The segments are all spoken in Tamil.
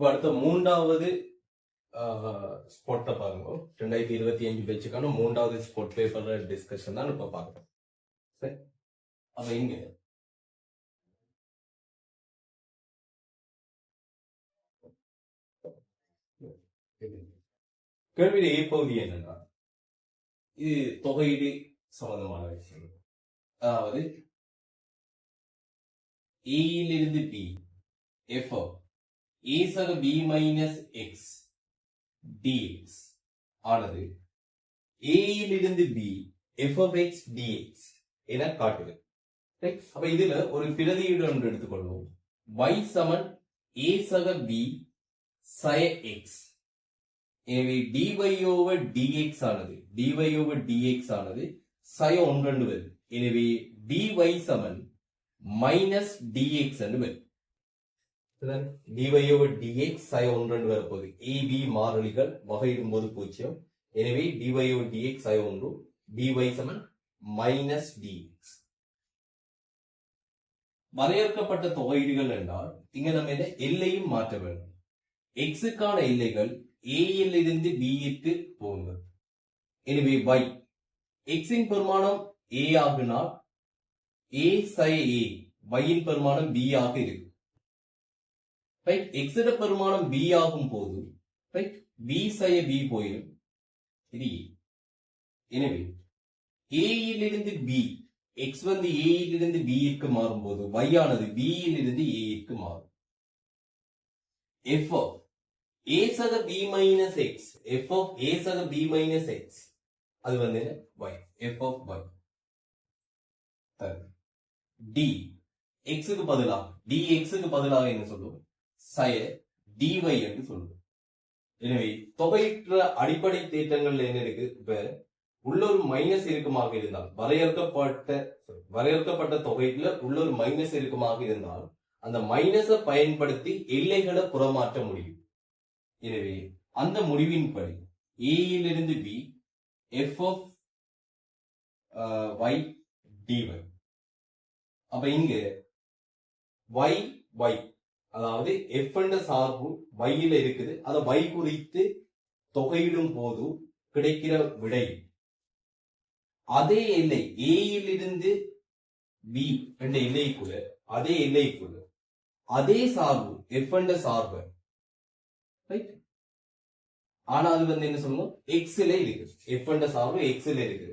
அடுத்த மூன்றாவது ஸ்போர்ட்டை பாருங்க. 2025 பேச்சுக்கான மூன்றாவது ஸ்போர்ட் பேப்பர் டிஸ்கஷன் தான் இப்ப பார்க்கணும். சரி, அப்ப இங்க கேள்வியுடைய பகுதி என்னன்னா, இது தொகையீடு சம்பந்தமான விஷயம். அதாவது ஏயிலிருந்து பி எஃப் ஏ சக பி மைனஸ் எக்ஸ் டிஎக்ஸ் ஆனது ஏயிலிருந்து b f of x d x என காட்டுது. அப்ப இதுல ஒரு பிரதியீடு ஒன்று எடுத்துக்கொள்வோம். y சமன் a சக b சய x. எனவே dy over dx ஆனது சய ஒன்றென்று வருது. எனவே dy சமன் மைனஸ் dx என்று வரும். dy over dx சய ஒன்றென்று வரப்போகுது. a b மாறிலிகள் வகையிடும் போது 0. எனவே dy over dx சய ஒன்று, dy சமன் மைனஸ் dx. வரையறுக்கப்பட்ட தொகையீடுகள் என்றால் இங்க நம்ம எல்லையும் மாற்ற வேண்டும். எக்ஸுக்கான எல்லைகள் ஏயில் இருந்து பி க்கு போகும். எனவே y எக்ஸின் பெருமானம் a ஆகினால் a சய a yயின் பெருமானம் b ஆக இருக்கும். ரைட், எக்ஸோட பெருமானம் b ஆகும் போது ரைட் b சய b போயிடும். இது எனவே a இலிருந்து b x வந்து a இலிருந்து b க்கு மாறும்போது y ஆனது b இலிருந்து a க்கு மாறும். f of a சக b minus x, f of a சக b minus x, அது வந்து y, f of y. d x க்கு பதிலாக dx க்கு பதிலாக என்ன சொல்லுவோம்? சய dy என்று சொல்லுவோம். எனவே தொகையீட்டு அடிப்படை தேற்றங்கள் என்ன இருக்கு? இப்ப உள்ள ஒரு மைனஸ் இறுக்கமாக இருந்தால், வரையறுக்கப்பட்ட தொகையில உள்ள ஒரு மைனஸ் இறுக்கமாக இருந்தால் அந்த மைனஸை பயன்படுத்தி எல்லைகளை புறமாற்ற முடியும். எனவே அந்த முடிவின்படி a இலிருந்து b f of y dy. அப்ப இங்க y அதாவது f என்ற சார்பு y ல இருக்குது. அதை y குறித்து தொகையிடும் போது கிடைக்கிற விடை அதே எல்லை a இலிருந்து b என்ற எல்லைக்குள்ள அதே சார்பு f என்ற சார்பு ரைட். ஆனா அது வந்து என்ன சொல்லணும்? x ல இருக்கு. f என்ற சார்பு x ல இருக்கு.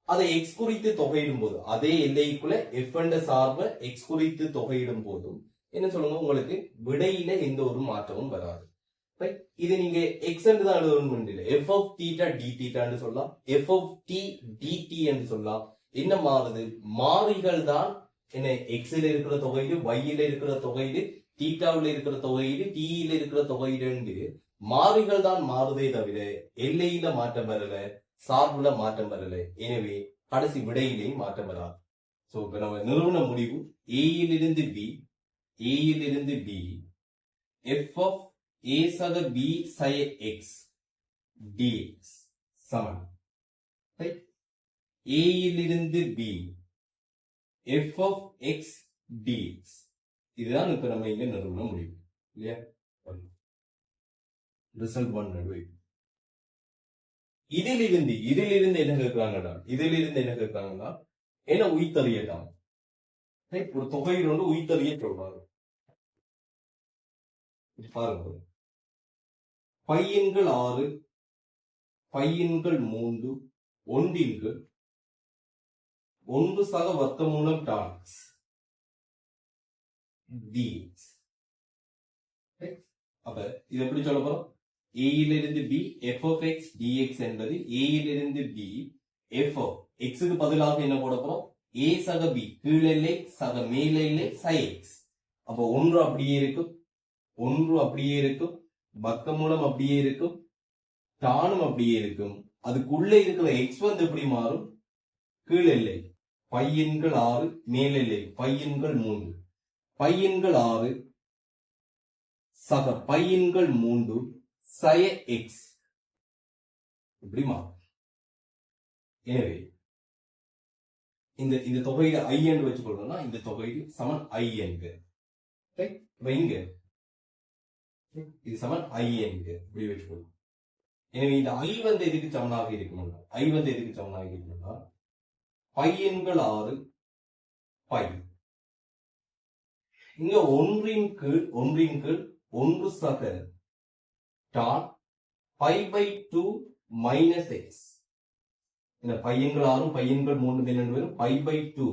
அதை x குறித்து தொகையிடும் போது அதே எல்லைக்குள்ள f என்ற சார்பை x குறித்து தொகையிடும் போதும் என்ன சொல்லுங்க, உங்களுக்கு விடையில எந்த ஒரு மாற்றமும் வராது. இது நீங்க x என்று தான் எழுதணும் இல்லை, f of theta d theta என்று சொல்லலாம், f of t dt என்று சொல்லலாம். என்ன மாறுது? மாறிகள் தான் என்ன, x ல இருக்கிற தொகையீடு, y ல இருக்கிற தொகையீடு, தீட்டாவில் இருக்கிற தொகையீடு, t ல இருக்கிற தொகையீடு என்று மாறிகள் தான் மாறுதே தவிர எல்லையில மாற்றம் வரல, சார்புல மாற்றம் வரல. எனவே கடைசி விடையிலேயும் மாற்றம் வராது. சோ இப்ப நம்ம நிறுவன முடிவு a இலிருந்து b f of a சக b சய x dx சமன் a இலிருந்து b f of x dx. இதுதான் இப்ப நம்ம இங்க நிறுவன முடிவு இல்லையா? ரிசல்ட் 1 நடுவே இதிலிருந்து என்ன கேட்கிறாங்கன்னா என்ன உயிர்த்தறியலாம். ஒரு தொகையில் ஒன்று உயிர்த்தறிய சொல்றாரு. பாருங்க, பையன்கள் 6 பையன்கள் 3 ஒன்றின்கள் 1 சக வர்க்கமூலம் டான்ஸ் dx. அப்ப இது எப்படி சொல்ல போறோம்? a இலிருந்து b f of x dx என்பது a இலிருந்து b f of x க்கு பதிலாக என்ன போட போறோம்? a சக b கீழெல்லை சக மேலெல்லை sin x. அப்ப 1 அப்படியே இருக்கும், வர்க்கமூலம் அப்படியே இருக்கும், டானும் அப்படியே இருக்கும். அதுக்குள்ள இருக்கிற x வந்து எப்படி மாறும்? கீழெல்லை பையன்கள் 6 மேலெல்லை பையன்கள் 3, பையன்கள் 6 சக பையன்கள் 3 சய x இப்படி மாறும். எனவே இந்த தொகையீடு i என்று வச்சுக்கொள்ளணும்னா இந்த தொகையீடு சமன் i என்க. இங்க இது சமன் I என்று இப்படி வச்சுக்கணும். எனவே இந்த I வந்து எதுக்கு சமனாக இருக்கும்னா I வந்து எதுக்கு சமனாக இருக்கும்னா பை எண்கள் 6 பை இங்க ஒன்றின் கீழ் 1 சக டான் π/2 மைனஸ் எக்ஸ். இந்த பையன்கள் 6 பையன்கள் 3 என்ன வரும் π/2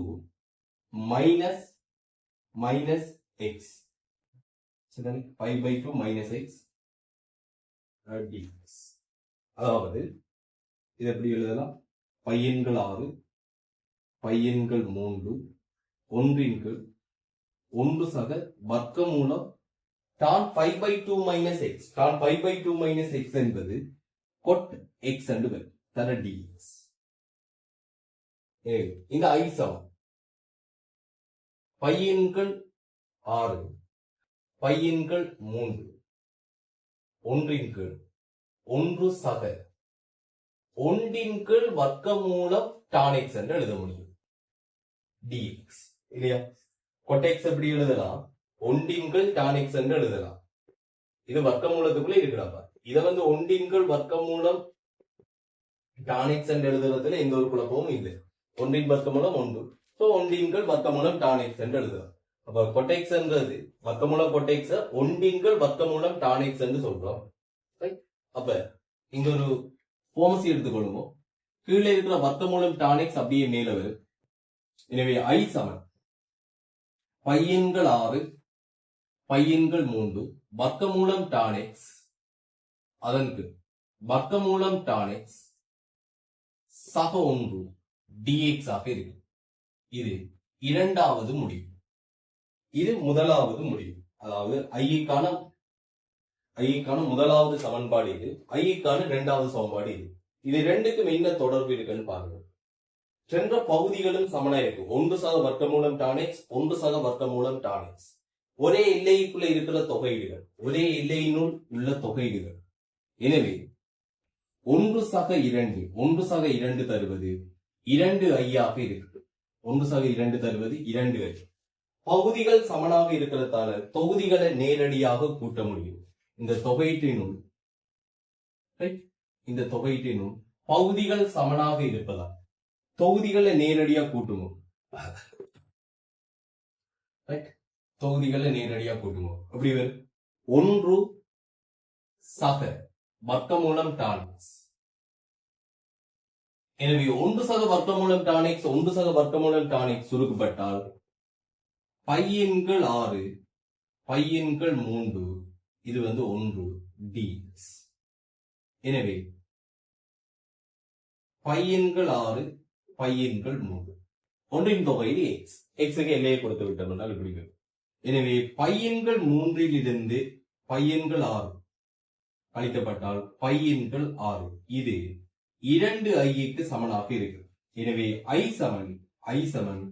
மைனஸ் எக்ஸ். சரிதானே? π/2 மைனஸ் எக்ஸ் dx. அதாவது இது எப்படி எழுதலாம்? பையன்கள் 6 பையன்கள் 3 ஒன்றின் கீழ் 1 சக வர்க்கமூலம் tan π/2 minus x. Tan π/2 minus x என்பது கொட் எக்ஸ் என்று வரும் தர dx. இந்த I சமம் பையன்கள் 6 பையன்கள் 3 ஒன்றின் கீழ் 1 சக ஒன்றின் கீழ் வர்க்கமூலம் டான் எக்ஸ் என்று எழுத முடியும் dx. இல்லையா? கொட் எக்ஸ் எப்படி எழுதலாம்? ஒன்றின் கீழ் டான் எக்ஸ் என்று எழுதலாம். இது வர்க்கமூலத்துக்குள்ள இருக்கிறப்ப இதை வந்து ஒன்றின் கீழ் வர்க்கமூலம் டான் எக்ஸ் என்று எழுதுறதுல எந்த ஒரு குழப்பமும் இல்லை. ஒன்றின் வர்க்கமூலம் 1. சோ ஒன்றின் கீழ் வர்க்கமூலம் டான் எக்ஸ் என்று எழுதலாம். அப்ப கொட்டெக்ஸ் என்றது வர்க்கமூலம் கொட்டெக்ஸ் ஒன்றின் கீழ் வர்க்கமூலம் டான் எக்ஸ் என்று சொல்றோம். அப்ப இங்க ஒரு போமசி எடுத்துக்கொள்ளுவோம். கீழே இருக்கிற வர்க்கமூலம் டான் எக்ஸ் அப்படியே மேல வரும். எனவே I சமன் பையன்கள் 6 பையன்கள் 3 வர்க்கமூலம் டான் எக்ஸ் அதற்கு வர்க்கமூலம் டான் எக்ஸ் சக 1 dx ஆக இருக்கு. இது இரண்டாவது முடிவு. இது முதலாவது முடிவு. அதாவது ஐக்கான முதலாவது சமன்பாடு இது, ஐக்கான இரண்டாவது சமன்பாடு இது. இது ரெண்டுக்கும் என்ன தொடர்பு இருக்குன்னு பாருங்க. சென்ற பகுதிகளும் சமனா இருக்கு. 1 சக வர்க்கமூலம் டான் எக்ஸ் 1 சக வர்க்கமூலம் டான் எக்ஸ். ஒரே எல்லைக்குள்ள இருக்கிற தொகையீடுகள், ஒரே எல்லையினுள் உள்ள தொகையீடுகள். எனவே 1 சக 2 தருவது 2i ஆக இருக்கு. 1 சக 2 தருவது 2i. பகுதிகள் சமனாக இருக்கிறதால தொகுதிகளை நேரடியாக கூட்ட முடியும். இந்த தொகையீட்டினுள் பகுதிகள் சமனாக இருப்பதால் தொகுதிகளை நேரடியாக கூட்டுவோம். தொகுதிகளை நேரடியாக கூட்டுவோம். அப்படி 1 சக வர்க்கமூலம் டான் எக்ஸ். எனவே 1 சக வர்க்கமூலம் டான் எக்ஸ் 1 சக வர்க்கமூலம் டான் எக்ஸ் சுருக்கப்பட்டால் பையன்கள் 6 பையன்கள் 3 இது 1 dx. எனவே பையன்கள் 6 பையன்கள் 3 ஒன்றின் தொகையீடு எக்ஸ். எக்ஸுக்கு எல்லையை கொடுத்து விட்டோம்னால் இப்படி. எனவே பையன்கள் 3 இலிருந்து பையன்கள் 6 கழிக்கப்பட்டால் பையன்கள் 6 இது 2iக்கு சமனாக இருக்கு. எனவே I சமன்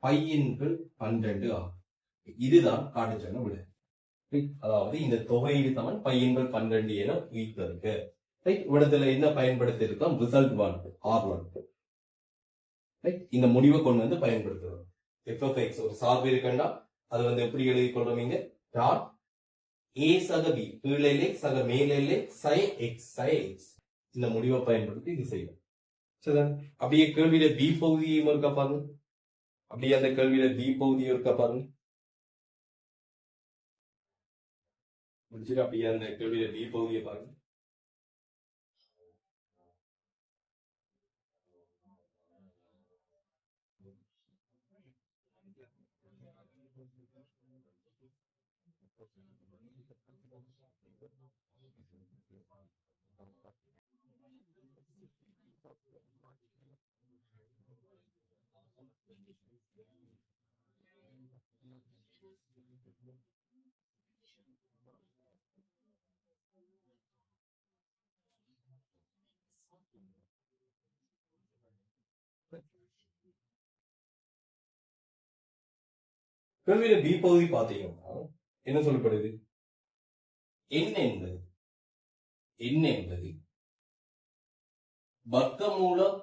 பையன்கள் 12 ஆகும். இதுதான் காட்டுச்சன விட. அதாவது இந்த தொகையீடு சமன் பையன்கள் 12 என உயிர்த்திருக்கு. இடத்துல என்ன பயன்படுத்தி இருக்கோம்? Result 1 R1. இந்த முடிவை கொண்டு வந்து பயன்படுத்துறோம். f(x) ஒரு சார்பு இருக்கண்டா அது எப்படி எழுதி கொள்றோம்? இங்க டாட் a சக b கீழே சக மேலே sin x இந்த முடிவை பயன்படுத்தி இது செய்யும். சரிதான்? அப்படியே கேள்வியில b பகுதியும் இருக்கா பாருங்க. அப்படியே அந்த கேள்வியில b பகுதியும் இருக்கா பாருங்க. முடிச்சுட்டு அப்படியே அந்த கேள்வியில b பகுதியை பாருங்க. கேள்வியில பி பகுதி பாத்தீங்கன்னா என்ன சொல்லப்படுது? n என்பது வர்க்கமூலம்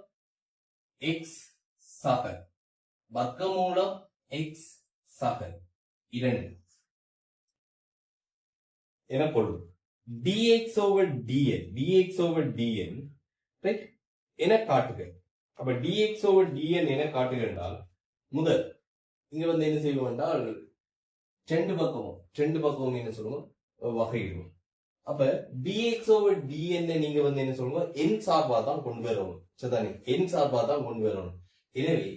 x சக 2. என கொள்ளும். dx over dn ரைட் என காட்டுக. அப்ப dx over dn என காட்டுக என்றால் முதல் இங்க வந்து என்ன செய்வோம் என்றால் ரெண்டு பக்கமும் என்ன சொல்லுவோம் வகையிடுவோம். அப்ப dx over dn நீங்க வந்து என்ன சொல்லுவோம் n சார்பா தான் கொண்டு வரணும். சரிதானே? n சார்பா தான் கொண்டு வரணும். எனவே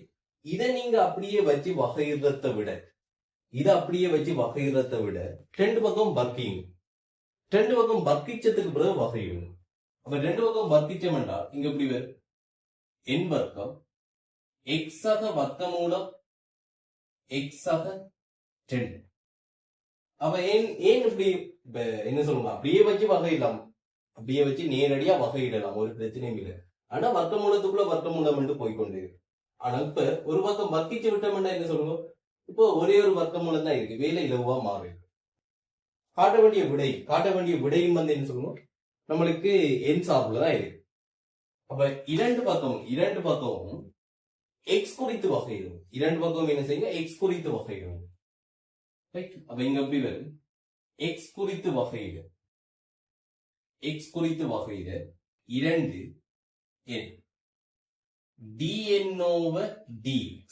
இதை நீங்க அப்படியே வச்சு வகையிடுறதை விட ரெண்டு பக்கம் வர்க்கிச்சதுக்கு பிறகு வகையிடணும். அப்ப ரெண்டு பக்கம் வர்க்கிச்சம் என்றால் இங்க எப்படி வரும் n வர்க்கம் x ஆக வர்க்கமூலம் x ஆக 10. அப்ப ஏன் இப்படி என்ன சொல்லுங்க அப்படியே வச்சு வகையிடலாம், அப்படியே வச்சு நேரடியா வகையிடலாம், ஒரு பிரச்சனையும் இல்லை. ஆனா வர்க்கமூலத்துக்குள்ள வர்க்கமூலம் என்று போய்கொண்டு. ஆனா இப்ப ஒரு பக்கம் வர்க்கிச்சு விட்டோம்னா என்ன சொல்லுவோம், இப்போ ஒரே ஒரு வர்க்கமூலம் தான் இருக்கு, வேலை இலவா மாறி காட்ட வேண்டிய விடையும் வந்து என்ன சொல்லணும் நம்மளுக்கு என் சார்புல தான் இருக்கு. அப்ப இரண்டு பக்கமும் எக்ஸ் குறித்து வகையிடும். இரண்டு பக்கம் என்ன செய்யுங்க எக்ஸ் குறித்து வகையிடும். அப்ப இங்க எப்படி வரும் எக்ஸ் குறித்து வகையிட 2 n dn over dx.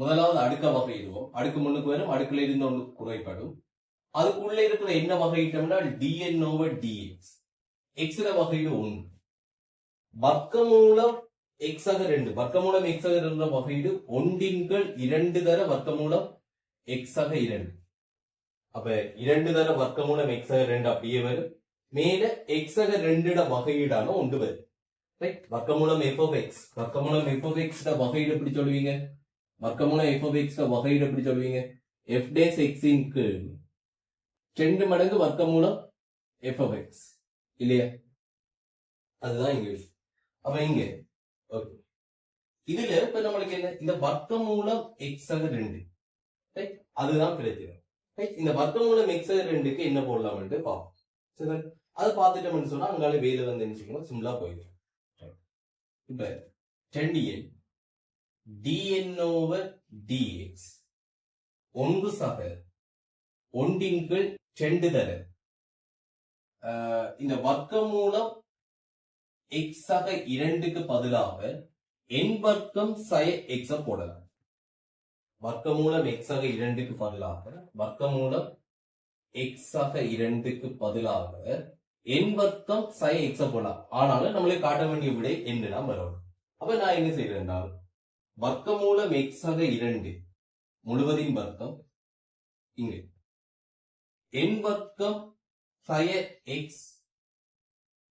முதலாவது அடுக்க வகையிடுவோம். அடுக்கு முன்னுக்கு வரும், அடுக்குல இருந்து ஒன்று குறைப்படும். அதுக்குள்ள இருக்கிற என்ன வகையிட்டோம்னா dn over dx. x வகையிடு 1. வர்க்கமூலம் x ஆக 2. வர்க்கமூலம் x ஆக 2 வகையிடு 1/2 தர வர்க்கமூலம் x ஆக 2. அப்ப 2 தர வர்க்கமூலம் x ஆக 2 அப்படியே வரும். மேல x ஆக 2 வகையீடான 1 வரும். ரைட்? வர்க்கமூலம் f of x. வர்க்கமூலம் f of x வகையீடு எப்படி சொல்லுவீங்க? வர்க்கமூலம் f of x வகையீடு எப்படி சொல்லுவீங்க? f dash x இன் கீழ் 2 மடங்கு வர்க்கமூலம் f of x இல்லையா? அதுதான் இங்க விஷயம். அப்ப இங்க ஓகே, இதுல இப்ப நம்மளுக்கு என்ன, இந்த வர்க்கமூலம் x ஆக 2 ரைட், அதுதான் பிரச்சனை. ரைட், இந்த வர்க்கமூலம் x ஆக 2க்கு என்ன போடலாம்னு பார்ப்போம். சரி, அது பார்த்துட்டோம்னு சொன்னா அங்கால வேலை வந்து என்ன செய்யணும், சிம்பிளா போயிடும். இப்ப 10n dn over dx 1 சக 1/2 தர இந்த வர்க்கமூலம் x ஆக 2க்கு பதிலாக n வர்க்கம் sin x போடலாம். வர்க்கமூலம் x ஆக 2க்கு பதிலாக வர்க்கமூலம் x ஆக 2க்கு பதிலாக n வர்க்கம் sin x போடலாம். ஆனாலும் நம்மளுக்கு காட்ட வேண்டிய விடை என்னதான் வரும். அப்ப நான் என்ன செய்யறேன், வர்க்கமூலம் x ஆக 2 முழுவதின் வர்க்கம் இங்க n வர்க்கம் sin x,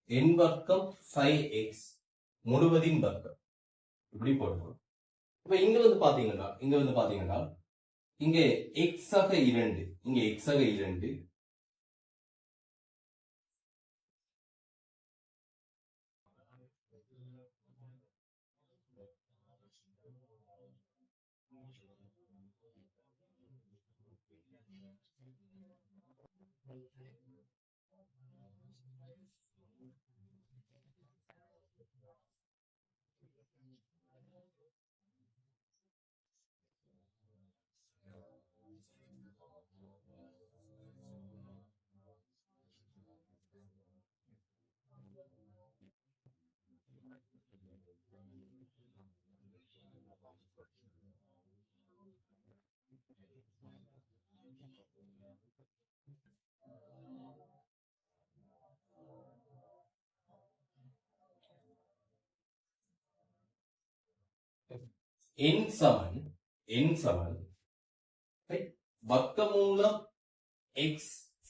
n வர்க்கம் sin x முழுவதின் வர்க்கம் இப்படி போடணும். இப்ப இங்க வந்து பாத்தீங்கன்னா இங்க x ஆக 2, இங்க x ஆக 2 n சமன் வர்க்கமூலம் x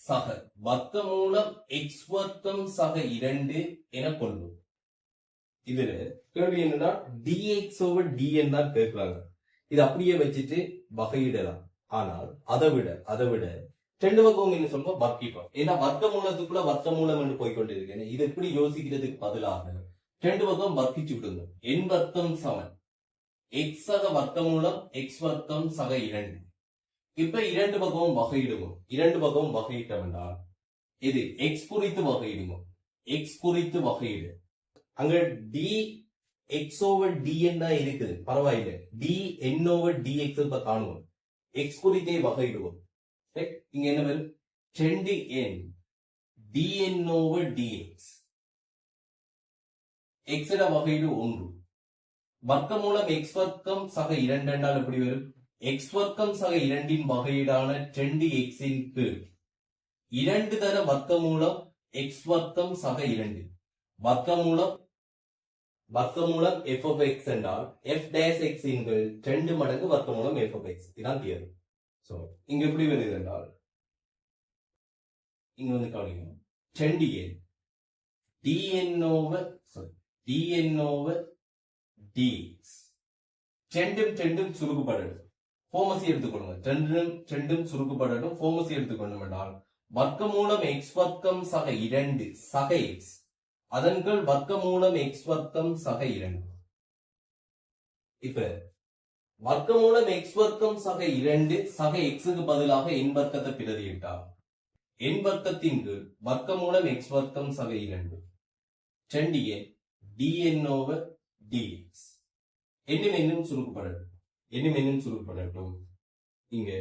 சக வர்க்கமூலம் x வர்க்கம் சக 2 என கொள்வோம். இதுல கேள்வி என்னன்னா dx over dn தான் கேட்கிறாங்க. இது அப்படியே வச்சுட்டு வகையிடலாம். ஆனால் அதை விட ரெண்டு பக்கம் என்ன சொல்லுவோம் வர்க்கிப்போம். ஏன்னா வர்க்கமூலத்துக்குள்ள வர்க்கமூலம் என்று போய்கொண்டிருக்கேன். இது எப்படி யோசிக்கிறதுக்கு பதிலாக ரெண்டு பக்கம் வர்க்கிச்சு விடுங்க. n வர்க்கம் சமன் x சக வர்க்கமூலம் x வர்க்கம் சக 2. இப்ப இரண்டு பக்கமும் வகையிடுவோம். இரண்டு பக்கமும் வகையிட்டோம் என்றால் இது x குறித்து வகையிடுவோம். x குறித்து வகையிடு. அங்க d x over dn தான் இருக்குது, பரவாயில்லை. dn over dx இப்ப காணுவோம். x குறித்தே வகையிடுவோம். இங்க என்ன வரும் 10n dn over dx. x இட வகையீடு 1. வர்க்கமூலம் x வர்க்கம் சக 2 என்றால் எப்படி வரும்? x வர்க்கம் சக 2 இன் வகையீடான 2x இன் கீழ் 2 தர வர்க்கமூலம் x வர்க்கம் சக 2. வர்க்கமூலம் f of x என்றால் f dash x இன் கீழ் 2 மடங்கு வர்க்கமூலம் f of x. இதான் தியரி. சோ இங்க எப்படி வருது என்றால் இங்க வந்து கவனிங்க 10n dn over dx. ரெண்டும் சுருக்குப்படணும். ஃபார்மசி எடுத்துக்கொள்ளுங்க. ரெண்டும் சுருக்குப்படணும். ஃபார்மசி எடுத்துக்கொள்ளும் என்றால் வர்க்கமூலம் x வர்க்கம் சக 2 சக x அதன் கீழ் வர்க்கமூலம் x வர்க்கம் சக 2. இப்ப வர்க்கமூலம் x வர்க்கம் சக 2 சக x க்கு பதிலாக n வர்க்கத்தை பிரதியிட்டால் n வர்க்கத்தின் கீழ் வர்க்கமூலம் x வர்க்கம் சக 2 10n dn over dx. என்னும் சுருக்கப்படட்டும். இங்க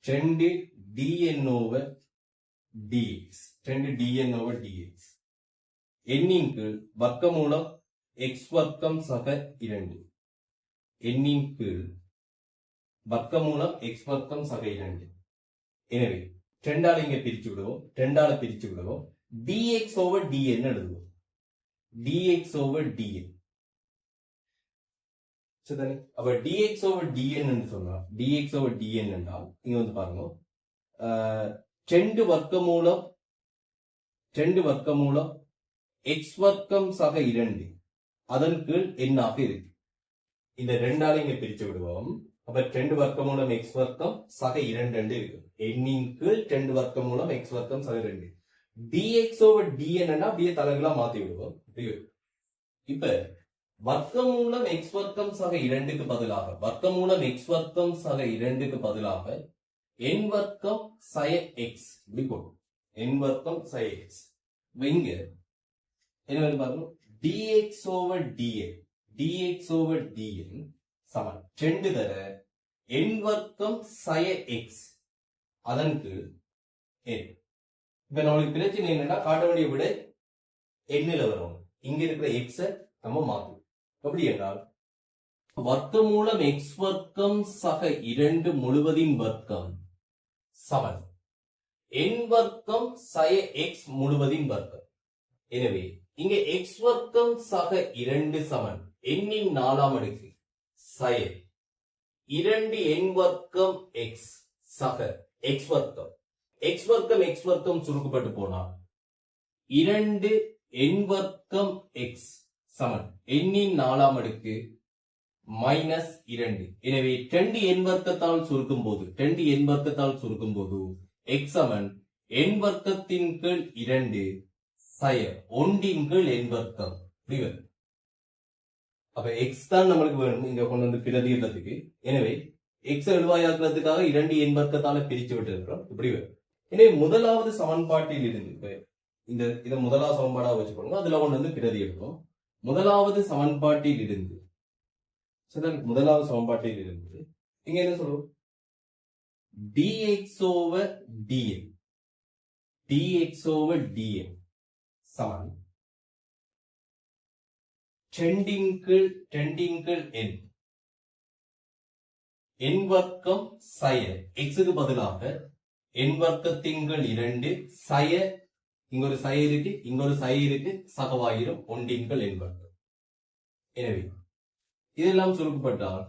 2 dn over dx. எண்ணின் கீழ் வர்க்கமூலம் x வர்க்கம் சக 2. எண்ணின் கீழ் வர்க்கமூலம் x வர்க்கம் சக 2. எனவே 2 ஆல இங்க பிரிச்சு விடுவோம். dx over dn எழுதுவோம். dx over dn. சரிதானே? அப்ப dx over dn என்று சொன்னா dx over dn என்றால் இங்க வந்து பாருங்க 2 வர்க்கமூலம் x வர்க்கம் சக 2 அதன் கீழ் n ஆக இருக்கு. இந்த 2 ஆல இங்க பிரிச்சு விடுவோம். அப்ப 2 வர்க்கமூலம் x வர்க்கம் சக 2 என்று இருக்கு. எண்ணின் கீழ் 2 வர்க்கமூலம் x வர்க்கம் சக 2. dx over dn அப்படியே தலைகளா மாத்தி விடுவோம். இப்ப வர்க்கமூலம் x வர்க்கம் சக 2க்கு பதிலாக n வர்க்கம் சய x இப்படி போடும். n வர்க்கம் சய x. இங்க என்ன பாருங்க dx over dn சமன் 2 தர n வர்க்கம் சய x அதன் கீழ் n. இப்ப நம்மளுக்கு பிரச்சனை என்னன்னா காட்ட வேண்டிய விட எண்ணில வரும். இங்க இருக்கிற x நம்ம மாத்தும். எப்படி என்றால் வர்க்கமூலம் x வர்க்கம் சக 2 முழுவதின் வர்க்கம் சமன் n வர்க்கம் சய x முழுவதின் வர்க்கம். எனவே இங்க x வர்க்கம் சக 2 சமன் n இன் 4ஆம் அடுக்கு சய 2 n வர்க்கம் x சக x வர்க்கம். x வர்க்கம் சுருக்கப்பட்டு போனால் 2 n வர்க்கம் x சமன் n இன் 4ஆம் அடுக்கு மைனஸ் 2. எனவே 2 n வர்க்கத்தால் சுருக்கும் போது x சமன் n வர்க்கத்தின் கீழ் 2 சய 1 இன் கீழ் n வர்க்கம். அப்ப x தான் நம்மளுக்கு வேணும் இங்க கொண்டு வந்து பிரதியிடறதுக்கு. எனவே x எழுவாயாக்குறதுக்காக 2 n வர்க்கத்தால பிரிச்சு விட்டு இருக்கிறோம். இப்படி வரும். எனவே முதலாவது சமன்பாட்டில் இருந்து இத முதலாவது சமன்பாடா வச்சுக்கோங்க. அதுல கொண்டு வந்து பிரதி எடுப்போம். முதலாவது சமன்பாட்டில் இருந்து இங்க என்ன சொல்லுவோம்? dx over dn சமன் 2 இன் கீழ் n n வர்க்கம் சய x க்கு பதிலாக n வர்க்கத்தின் கீழ் 2 சய இங்க ஒரு சய இருக்கு சகவாயிரம் 1 இன் கீழ் n வர்க்கம். எனவே இதெல்லாம் சுருக்கப்பட்டால்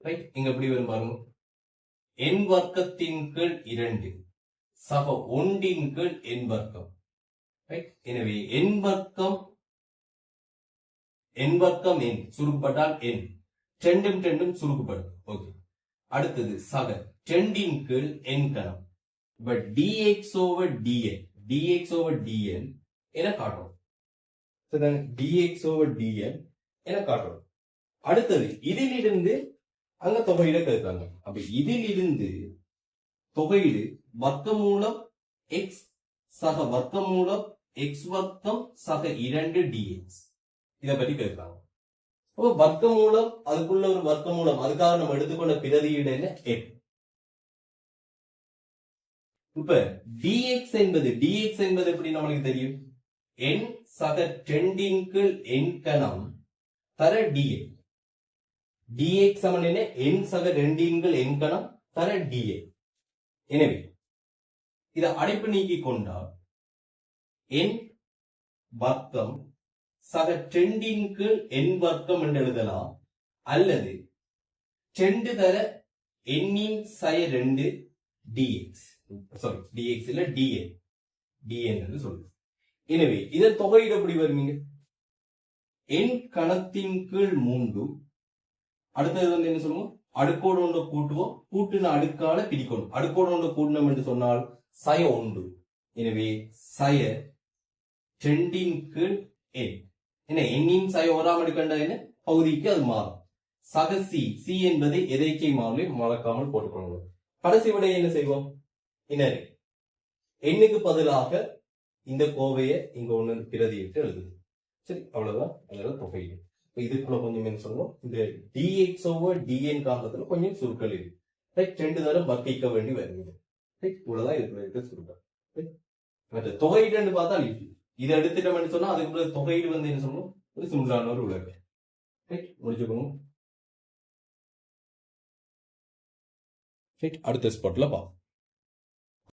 ரைட் இங்க எப்படி வரும் பாருங்க n வர்க்கத்தின் கீழ் 2 சக 1 இன் கீழ் n வர்க்கம். ரைட் எனவே n வர்க்கம் n சுருக்கப்பட்டால் n 2 சுருக்கப்படும். ஓகே அடுத்தது சக 2 இன் கீழ் n கணம். பட் dx over dn என காட்டுறோம். dx over dn என காட்டுறோம். அடுத்தது இதிலிருந்து அங்க தொகையிட கேட்காங்க. அப்ப இதிலிருந்து தொகையீடு வர்க்கமூலம் x சக வர்க்கமூலம் x வர்க்கம் சக 2 dx இத பத்தி கேட்கலாம். அப்ப வர்க்கமூலம் அதுக்குள்ள ஒரு வர்க்கமூலம் அதுக்காக நம்ம எடுத்துக்கொண்ட பிரதியீடு என்ன? இப்ப dx என்பது எப்படி நம்மளுக்கு தெரியும் n சக 2 இன் கீழ் n கணம் தர dx dx சமன் என்ன n சக 2 இன் கீழ் n கணம் தர dx எனவே இத அடைப்பு நீக்கி கொண்டால் n வர்க்கம் சக 2 இன் கீழ் n வர்க்கம் என்று எழுதலாம் அல்லது 2 தர n இன் சய 2 dx சாரி dx இல்ல dn dn என்று சொல்லுவோம் எனவே இதன் தொகையீடு எப்படி வருவீங்க n கணத்தின் கீழ் 3 அடுத்தது வந்து என்ன சொல்லுவோம் அடுக்கோடு ஒன்று கூட்டுவோம் கூட்டின அடுக்கால பிரிக்கணும் அடுக்கோடு ஒன்று கூட்டணும் என்று சொன்னால் சய 1 எனவே சய 2 இன் கீழ் n என்ன n இன் சய ஓராம் அடுக்கண்டா என்ன பகுதிக்கு அது மாறும் சக சி என்பதை எதேச்சை மாறி மறக்காமல் போட்டுக்கொள்ளும் கடைசி விட என்ன செய்வோம் இனரி எண்ணுக்கு பதிலாக இந்த கோவையை இங்க ஒண்ணு பிரதியிட்டு எழுதுது சரி அவ்வளவுதான் அதோட தொகையீடு இதுக்குள்ள கொஞ்சம் என்ன சொல்லுவோம் இந்த dx ஓவர் dn காரணத்துல கொஞ்சம் சுருக்கல் இருக்கு ரைட் 2 தரம் வர்க்கிக்க வேண்டி வருது ரைட் இவ்வளவுதான் இதுக்குள்ள இருக்க சுருக்கல் மற்ற தொகையீடு பார்த்தா இதை எடுத்துட்டோம்னு சொன்னா அதுக்கு தொகையீடு வந்து என்ன சொல்லணும் ஒரு சிம்பிளான ஒரு உலக ரைட் முடிச்சுக்கணும் ரைட் அடுத்த ஸ்பாட்ல பார்ப்போம்